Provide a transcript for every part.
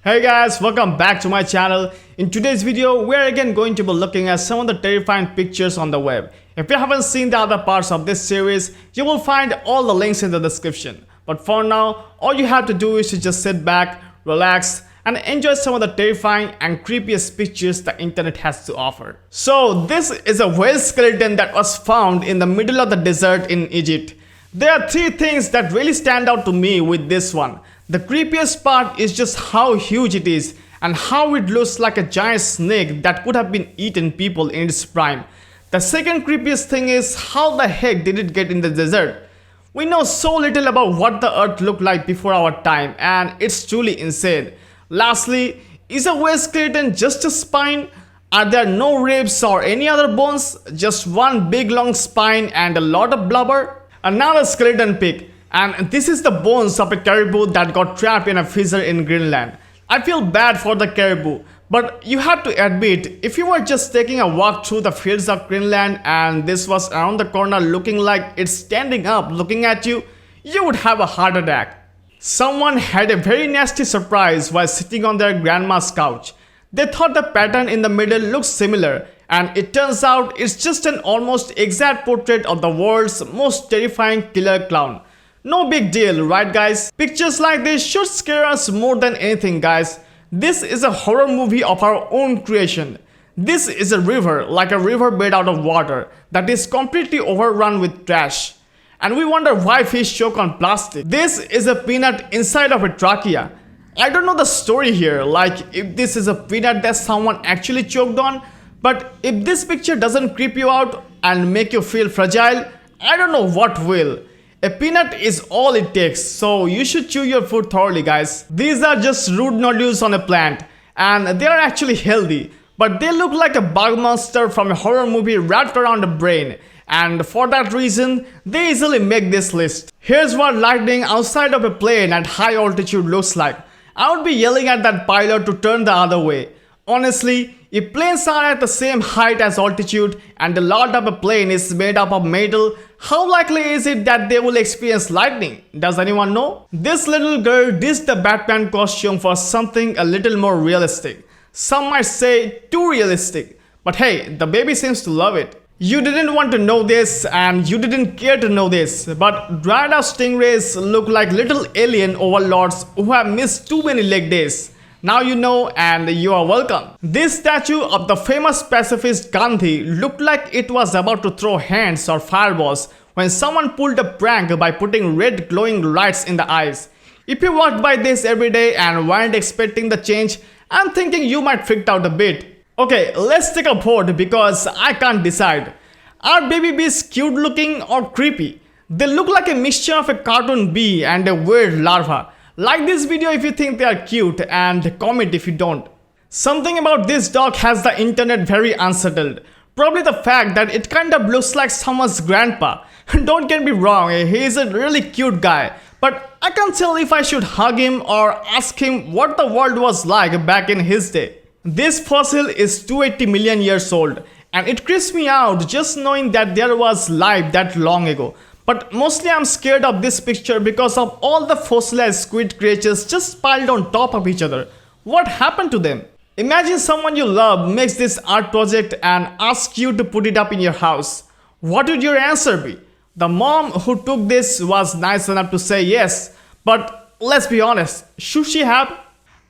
Hey guys, welcome back to my channel. In today's video, we're again going to be looking at some of the terrifying pictures on the web. If you haven't seen the other parts of this series, you will find all the links in the description. But for now, all you have to do is to just sit back, relax, and enjoy some of the terrifying and creepiest pictures the internet has to offer. So this is a whale skeleton that was found in the middle of the desert in Egypt. There are three things that really stand out to me with this one. The creepiest part is just how huge it is and how it looks like a giant snake that could have been eaten people in its prime. The second creepiest thing is how the heck did it get in the desert? We know so little about what the earth looked like before our time, and it's truly insane. Lastly, is a whale skeleton just a spine? Are there no ribs or any other bones? Just one big long spine and a lot of blubber? Another skeleton pic. And this is the bones of a caribou that got trapped in a fissure in Greenland. I feel bad for the caribou, but you have to admit, if you were just taking a walk through the fields of Greenland and this was around the corner looking like it's standing up looking at you, you would have a heart attack. Someone had a very nasty surprise while sitting on their grandma's couch. They thought the pattern in the middle looked similar, and it turns out it's just an almost exact portrait of the world's most terrifying killer clown. No big deal, right guys? Pictures like this should scare us more than anything, guys. This is a horror movie of our own creation. This is a river, like a river made out of water, that is completely overrun with trash. And we wonder why fish choke on plastic. This is a peanut inside of a trachea. I don't know the story here, like if this is a peanut that someone actually choked on, but if this picture doesn't creep you out and make you feel fragile, I don't know what will. A peanut is all it takes, so you should chew your food thoroughly, guys. These are just root nodules on a plant, and they are actually healthy, but they look like a bug monster from a horror movie wrapped around a brain, and for that reason, they easily make this list. Here's what lightning outside of a plane at high altitude looks like. I would be yelling at that pilot to turn the other way. Honestly, if planes are at the same height as altitude and the lot of a plane is made up of metal, how likely is it that they will experience lightning? Does anyone know? This little girl ditched the Batman costume for something a little more realistic. Some might say too realistic, but hey, the baby seems to love it. You didn't want to know this and you didn't care to know this, but dried out stingrays look like little alien overlords who have missed too many leg days. Now you know, and you are welcome. This statue of the famous pacifist Gandhi looked like it was about to throw hands or fireballs when someone pulled a prank by putting red glowing lights in the eyes. If you walked by this every day and weren't expecting the change, I'm thinking you might freak out a bit. Okay, let's take a vote because I can't decide. Are baby bees cute looking or creepy? They look like a mixture of a cartoon bee and a weird larva. Like this video if you think they are cute and comment if you don't. Something about this dog has the internet very unsettled. Probably the fact that it kind of looks like someone's grandpa. Don't get me wrong, he is a really cute guy, but I can't tell if I should hug him or ask him what the world was like back in his day. This fossil is 280 million years old, and it creeps me out just knowing that there was life that long ago. But mostly I'm scared of this picture because of all the fossilized squid creatures just piled on top of each other. What happened to them? Imagine someone you love makes this art project and asks you to put it up in your house. What would your answer be? The mom who took this was nice enough to say yes, but let's be honest, should she have?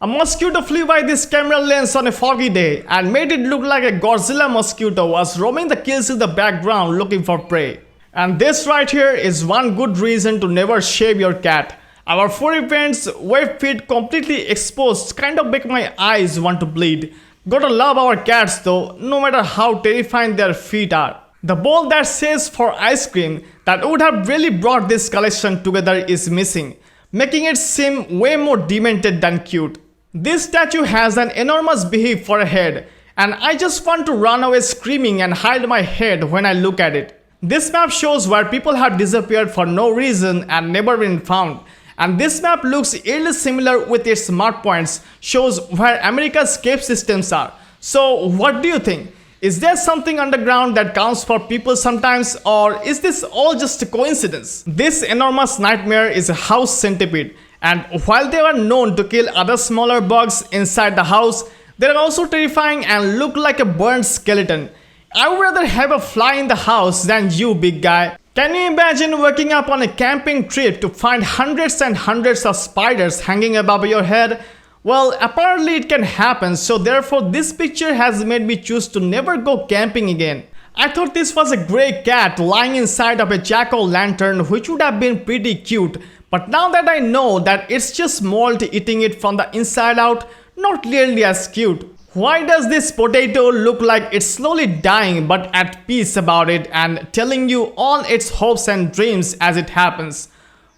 A mosquito flew by this camera lens on a foggy day and made it look like a Godzilla mosquito was roaming the kills in the background looking for prey. And this right here is one good reason to never shave your cat. Our furry friends' web feet completely exposed kind of make my eyes want to bleed. Gotta love our cats though, no matter how terrifying their feet are. The bowl that says for ice cream that would have really brought this collection together is missing, making it seem way more demented than cute. This statue has an enormous beehive for a head, and I just want to run away screaming and hide my head when I look at it. This map shows where people have disappeared for no reason and never been found. And this map looks eerily similar with its mark points, shows where America's cave systems are. So what do you think? Is there something underground that counts for people sometimes, or is this all just a coincidence? This enormous nightmare is a house centipede, And while they are known to kill other smaller bugs inside the house, they are also terrifying and look like a burnt skeleton. I would rather have a fly in the house than you, big guy. Can you imagine waking up on a camping trip to find hundreds and hundreds of spiders hanging above your head? Well, apparently it can happen, so therefore this picture has made me choose to never go camping again. I thought this was a grey cat lying inside of a jack-o'-lantern, which would have been pretty cute, but now that I know that it's just mold eating it from the inside out, not nearly as cute. Why does this potato look like it's slowly dying but at peace about it and telling you all its hopes and dreams as it happens?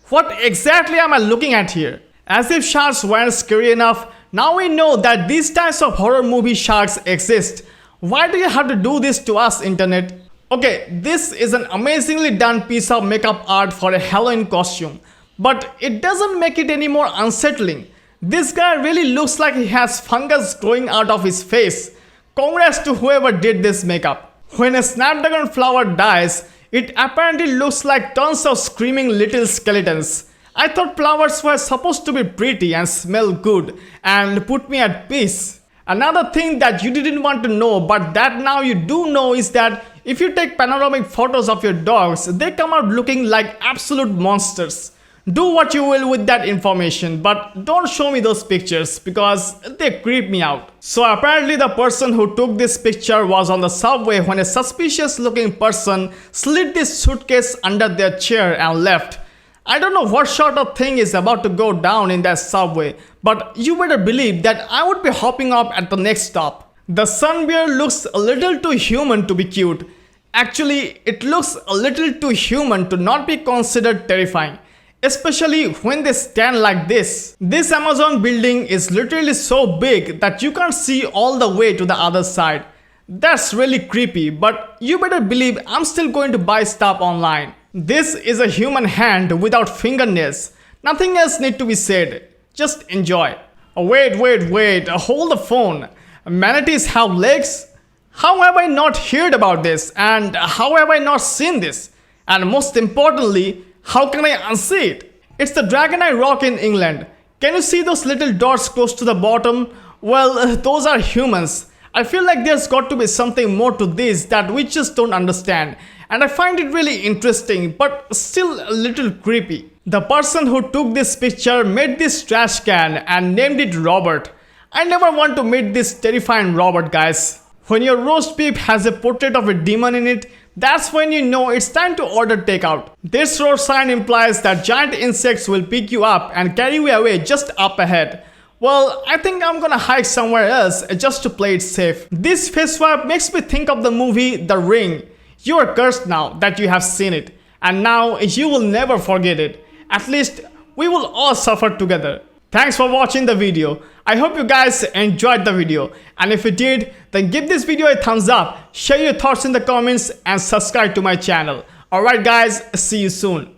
What exactly am I looking at here? As if sharks weren't scary enough, now we know that these types of horror movie sharks exist. Why do you have to do this to us, internet? Okay, this is an amazingly done piece of makeup art for a Halloween costume, but it doesn't make it any more unsettling. This guy really looks like he has fungus growing out of his face. Congrats to whoever did this makeup. When a snapdragon flower dies, it apparently looks like tons of screaming little skeletons. I thought flowers were supposed to be pretty and smell good and put me at peace. Another thing that you didn't want to know but that now you do know is that if you take panoramic photos of your dogs, they come out looking like absolute monsters. Do what you will with that information, but don't show me those pictures because they creep me out. So apparently the person who took this picture was on the subway when a suspicious looking person slid this suitcase under their chair and left. I don't know what sort of thing is about to go down in that subway, but you better believe that I would be hopping up at the next stop. The sun bear looks a little too human to be cute. Actually, it looks a little too human to not be considered terrifying. Especially when they stand like this. This Amazon building is literally so big that you can't see all the way to the other side. That's really creepy, but you better believe I'm still going to buy stuff online. This is a human hand without fingernails. Nothing else need to be said. Just enjoy. Wait, hold the phone. Manatees have legs? How have I not heard about this? And how have I not seen this? And most importantly, how can I unsee it? It's the Dragon Eye Rock in England. Can you see those little dots close to the bottom? Well, those are humans. I feel like there's got to be something more to this that we just don't understand. And I find it really interesting, but still a little creepy. The person who took this picture made this trash can and named it Robert. I never want to meet this terrifying Robert, guys. When your roast beef has a portrait of a demon in it, that's when you know it's time to order takeout. This road sign implies that giant insects will pick you up and carry you away just up ahead. Well, I think I'm gonna hike somewhere else just to play it safe. This face swap makes me think of the movie The Ring. You are cursed now that you have seen it, and now you will never forget it. At least we will all suffer together. Thanks for watching the video. I hope you guys enjoyed the video, and if you did, then give this video a thumbs up, share your thoughts in the comments and subscribe to my channel. Alright guys, see you soon.